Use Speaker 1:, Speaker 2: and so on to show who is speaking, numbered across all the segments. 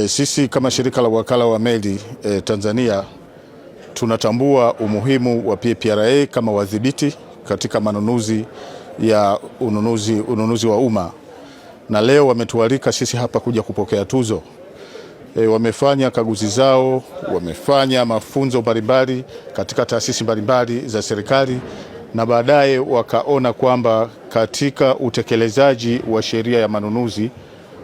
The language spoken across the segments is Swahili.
Speaker 1: Sisi kama shirika la wakala wa meli Tanzania tunatambua umuhimu wa PPRA kama wadhibiti katika manunuzi ya ununuzi wa umma, na leo wametualika sisi hapa kuja kupokea tuzo. Wamefanya kaguzi zao, wamefanya mafunzo mbalimbali katika taasisi mbalimbali za serikali, na baadaye wakaona kwamba katika utekelezaji wa sheria ya manunuzi,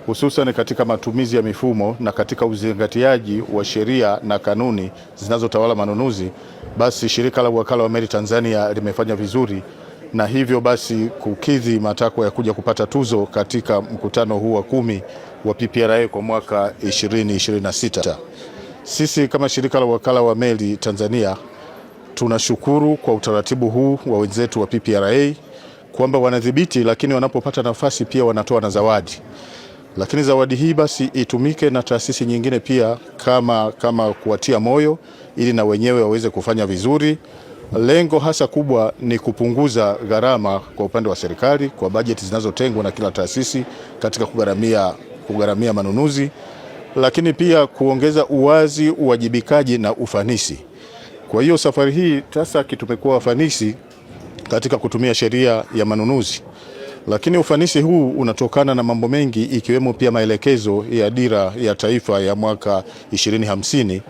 Speaker 1: hususan katika matumizi ya mifumo na katika uzingatiaji wa sheria na kanuni zinazotawala manunuzi, basi shirika la wakala wa meli Tanzania limefanya vizuri, na hivyo basi kukidhi matakwa ya kuja kupata tuzo katika mkutano huu wa 10 wa PPRA kwa mwaka 2026. Sisi kama shirika la wakala wa meli Tanzania tunashukuru kwa utaratibu huu wa wenzetu wa PPRA kwamba wanadhibiti, lakini wanapopata nafasi pia wanatoa na zawadi. Lakini zawadi hii basi itumike na taasisi nyingine pia kama kuwatia moyo ili na wenyewe waweze kufanya vizuri. Lengo hasa kubwa ni kupunguza gharama kwa upande wa serikali kwa bajeti zinazotengwa na kila taasisi katika kugharamia manunuzi, lakini pia kuongeza uwazi, uwajibikaji na ufanisi. Kwa hiyo safari hii TASAC tumekuwa wafanisi katika kutumia sheria ya manunuzi, lakini ufanisi huu unatokana na mambo mengi, ikiwemo pia maelekezo ya dira ya taifa ya mwaka 2050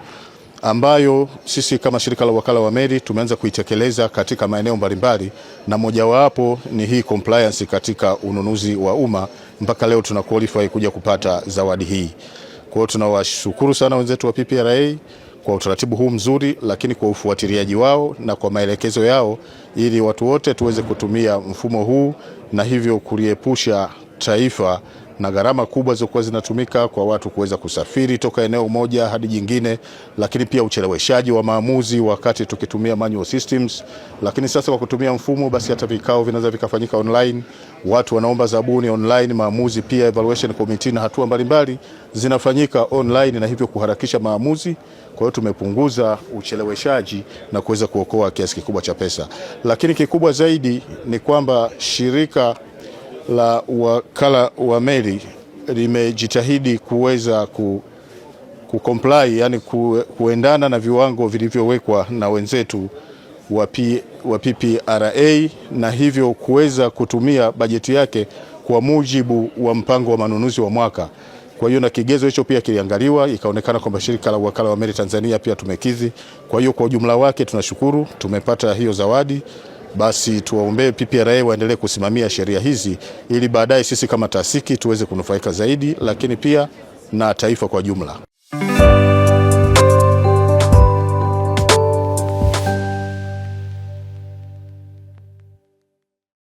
Speaker 1: ambayo sisi kama shirika la wakala wa meli tumeanza kuitekeleza katika maeneo mbalimbali, na mojawapo ni hii compliance katika ununuzi wa umma. Mpaka leo tuna qualify kuja kupata zawadi hii. Kwa hiyo tunawashukuru sana wenzetu wa PPRA kwa utaratibu huu mzuri, lakini kwa ufuatiliaji wao na kwa maelekezo yao, ili watu wote tuweze kutumia mfumo huu na hivyo kuliepusha taifa na gharama kubwa zilizokuwa zinatumika kwa watu kuweza kusafiri toka eneo moja hadi jingine, lakini pia ucheleweshaji wa maamuzi wakati tukitumia manual systems. Lakini sasa kwa kutumia mfumo, basi hata vikao vinaweza vikafanyika online, watu wanaomba zabuni online, maamuzi pia evaluation committee na hatua mbalimbali zinafanyika online, na hivyo kuharakisha maamuzi. Kwa hiyo tumepunguza ucheleweshaji na kuweza kuokoa kiasi kikubwa cha pesa. Lakini kikubwa zaidi ni kwamba shirika la wakala wa meli limejitahidi kuweza kucomply, yani kuendana na viwango vilivyowekwa na wenzetu wa PPRA, na hivyo kuweza kutumia bajeti yake kwa mujibu wa mpango wa manunuzi wa mwaka. Kwa hiyo na kigezo hicho pia kiliangaliwa, ikaonekana kwamba shirika la wakala wa meli Tanzania pia tumekidhi. Kwa hiyo kwa ujumla wake tunashukuru tumepata hiyo zawadi. Basi tuwaombee PPRA waendelee kusimamia sheria hizi ili baadaye sisi kama taasisi tuweze kunufaika zaidi, lakini pia na taifa kwa jumla.